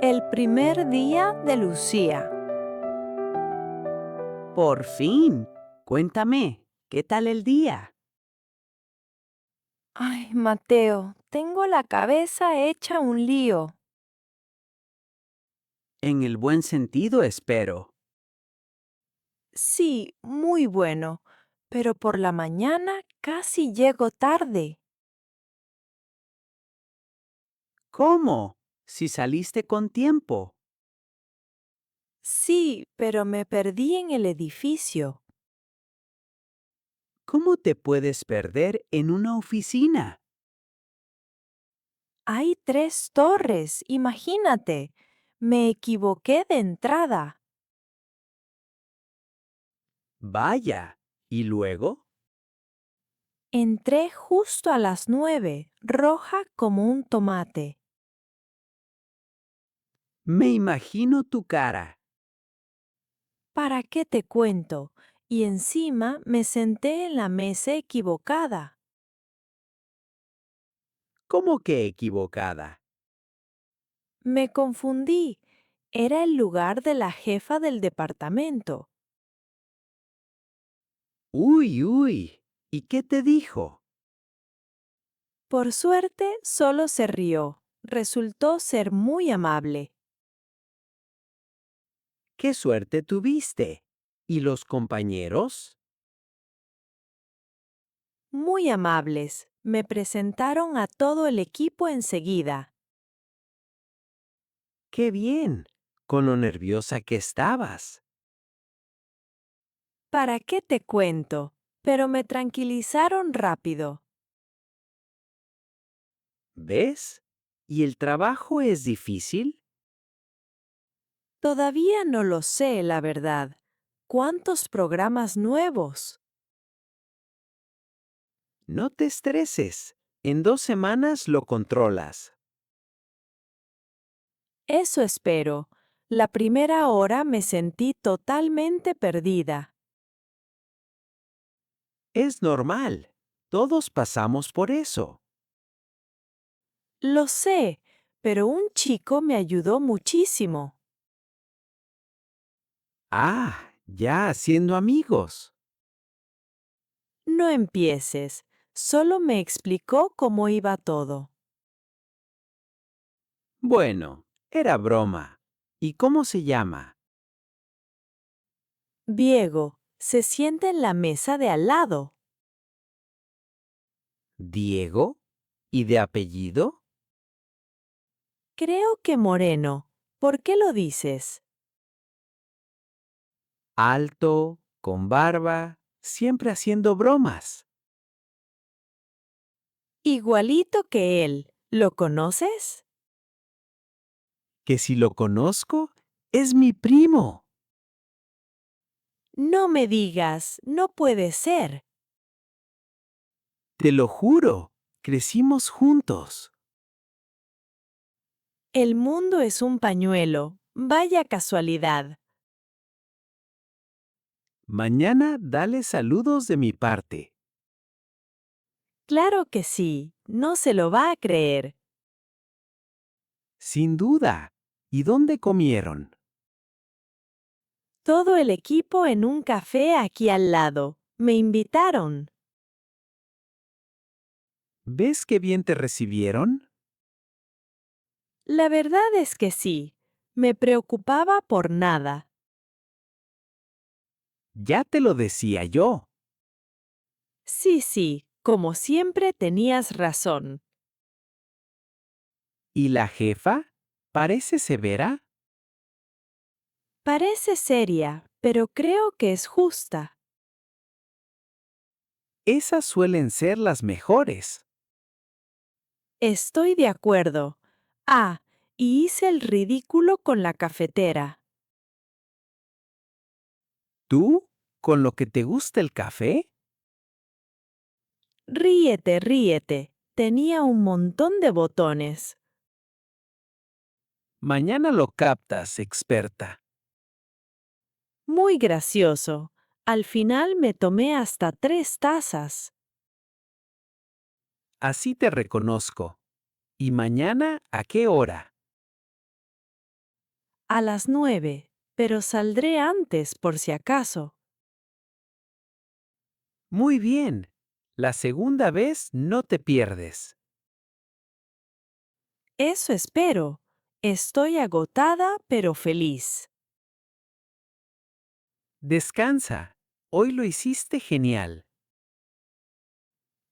El primer día de Lucía. Por fin. Cuéntame, ¿qué tal el día? Ay, Mateo, tengo la cabeza hecha un lío. En el buen sentido, espero. Sí, muy bueno, pero por la mañana casi llego tarde. ¿Cómo? Si saliste con tiempo. Sí, pero me perdí en el edificio. ¿Cómo te puedes perder en una oficina? Hay 3 torres, imagínate. Me equivoqué de entrada. Vaya. ¿Y luego? Entré justo a las 9, roja como un tomate. Me imagino tu cara. ¿Para qué te cuento? Y encima me senté en la mesa equivocada. ¿Cómo que equivocada? Me confundí. Era el lugar de la jefa del departamento. Uy, uy. ¿Y qué te dijo? Por suerte, solo se rió. Resultó ser muy amable. ¿Qué suerte tuviste? ¿Y los compañeros? Muy amables. Me presentaron a todo el equipo enseguida. ¡Qué bien! Con lo nerviosa que estabas. ¿Para qué te cuento? Pero me tranquilizaron rápido. ¿Ves? ¿Y el trabajo es difícil? Todavía no lo sé, la verdad. ¿Cuántos programas nuevos? No te estreses. En 2 semanas lo controlas. Eso espero. La primera hora me sentí totalmente perdida. Es normal. Todos pasamos por eso. Lo sé, pero un chico me ayudó muchísimo. Ah, ya haciendo amigos. No empieces. Solo me explicó cómo iba todo. Bueno, era broma. ¿Y cómo se llama? Diego, se sienta en la mesa de al lado. ¿Diego? ¿Y de apellido? Creo que Moreno. ¿Por qué lo dices? Alto, con barba, siempre haciendo bromas. Igualito que él. ¿Lo conoces? Que si lo conozco, es mi primo. No me digas, no puede ser. Te lo juro, crecimos juntos. El mundo es un pañuelo. Vaya casualidad. Mañana dale saludos de mi parte. Claro que sí, no se lo va a creer. Sin duda. ¿Y dónde comieron? Todo el equipo en un café aquí al lado. Me invitaron. ¿Ves qué bien te recibieron? La verdad es que sí. Me preocupaba por nada. Ya te lo decía yo. Sí, sí, como siempre tenías razón. ¿Y la jefa? ¿Parece severa? Parece seria, pero creo que es justa. Esas suelen ser las mejores. Estoy de acuerdo. Ah, y hice el ridículo con la cafetera. ¿Tú? ¿Con lo que te gusta el café? Ríete, ríete. Tenía un montón de botones. Mañana lo captas, experta. Muy gracioso. Al final me tomé hasta 3 tazas. Así te reconozco. ¿Y mañana a qué hora? A las 9, pero saldré antes por si acaso. Muy bien. La segunda vez no te pierdes. Eso espero. Estoy agotada pero feliz. Descansa. Hoy lo hiciste genial.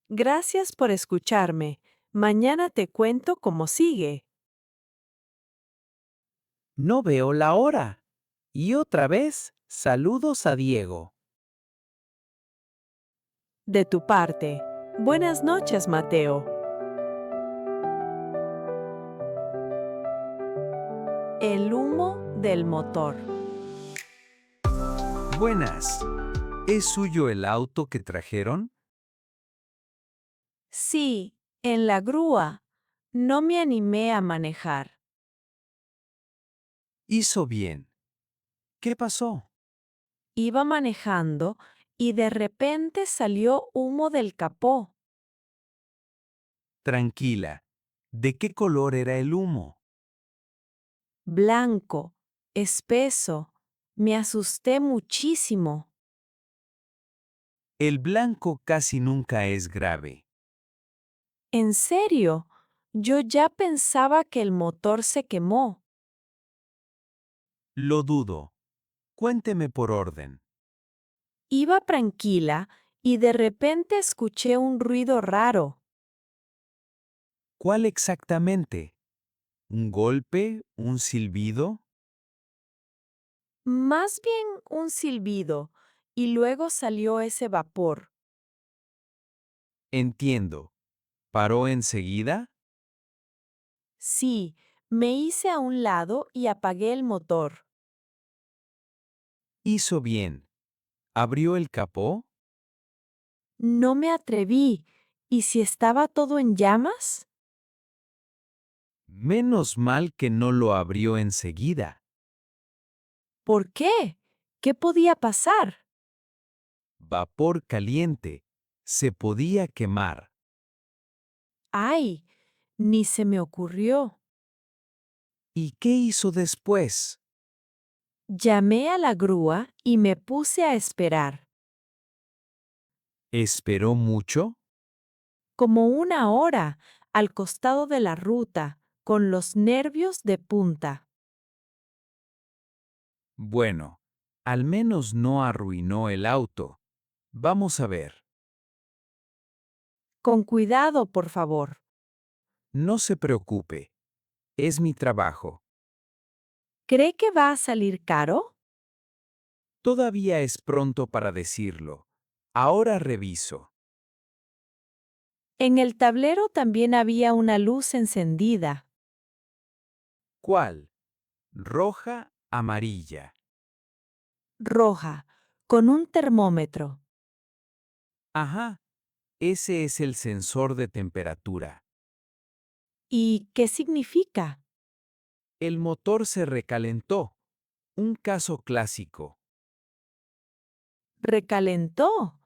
Gracias por escucharme. Mañana te cuento cómo sigue. No veo la hora. Y otra vez, saludos a Diego. De tu parte. Buenas noches, Mateo. El humo del motor. Buenas. ¿Es suyo el auto que trajeron? Sí, en la grúa. No me animé a manejar. Hizo bien. ¿Qué pasó? Iba manejando y de repente salió humo del capó. Tranquila. ¿De qué color era el humo? Blanco, espeso. Me asusté muchísimo. El blanco casi nunca es grave. En serio, yo ya pensaba que el motor se quemó. Lo dudo. Cuénteme por orden. Iba tranquila y de repente escuché un ruido raro. ¿Cuál exactamente? ¿Un golpe? ¿Un silbido? Más bien un silbido, y luego salió ese vapor. Entiendo. ¿Paró enseguida? Sí, me hice a un lado y apagué el motor. Hizo bien. ¿Abrió el capó? No me atreví. ¿Y si estaba todo en llamas? Menos mal que no lo abrió enseguida. ¿Por qué? ¿Qué podía pasar? Vapor caliente. Se podía quemar. ¡Ay! Ni se me ocurrió. ¿Y qué hizo después? Llamé a la grúa y me puse a esperar. ¿Esperó mucho? Como una hora, al costado de la ruta, con los nervios de punta. Bueno, al menos no arruinó el auto. Vamos a ver. Con cuidado, por favor. No se preocupe. Es mi trabajo. ¿Cree que va a salir caro? Todavía es pronto para decirlo. Ahora reviso. En el tablero también había una luz encendida. ¿Cuál? Roja, amarilla. Roja, con un termómetro. Ajá, ese es el sensor de temperatura. ¿Y qué significa? El motor se recalentó. Un caso clásico. Recalentó,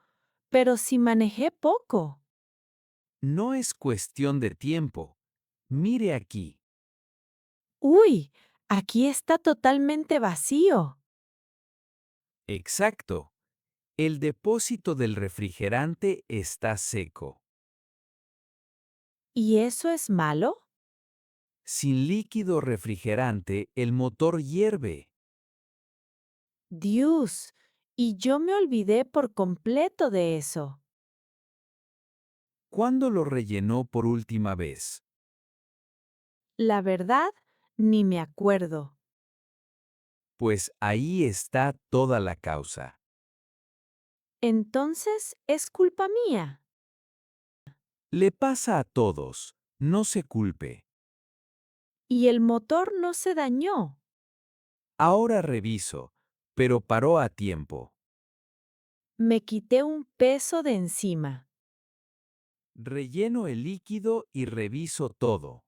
pero si manejé poco. No es cuestión de tiempo. Mire aquí. Uy, aquí está totalmente vacío. Exacto. El depósito del refrigerante está seco. ¿Y eso es malo? Sin líquido refrigerante, el motor hierve. Dios, y yo me olvidé por completo de eso. ¿Cuándo lo rellenó por última vez? La verdad, ni me acuerdo. Pues ahí está toda la causa. Entonces, ¿es culpa mía? Le pasa a todos. No se culpe. Y el motor no se dañó. Ahora reviso, pero paró a tiempo. Me quité un peso de encima. Relleno el líquido y reviso todo.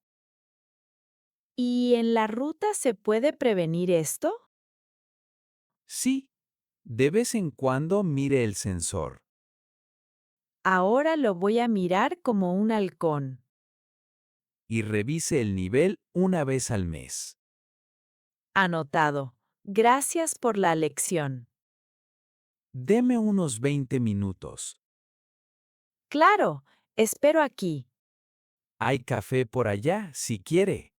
¿Y en la ruta se puede prevenir esto? Sí, de vez en cuando mire el sensor. Ahora lo voy a mirar como un halcón. Y revise el nivel una vez al mes. Anotado. Gracias por la lección. Deme unos 20 minutos. Claro, espero aquí. Hay café por allá, si quiere.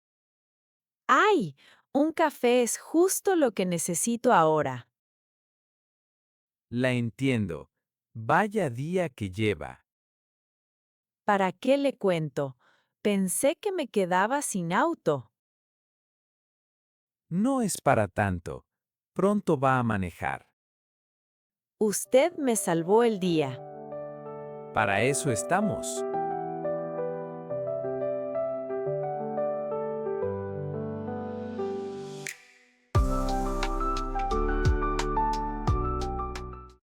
¡Ay! Un café es justo lo que necesito ahora. La entiendo. Vaya día que lleva. ¿Para qué le cuento? Pensé que me quedaba sin auto. No es para tanto. Pronto va a manejar. Usted me salvó el día. Para eso estamos.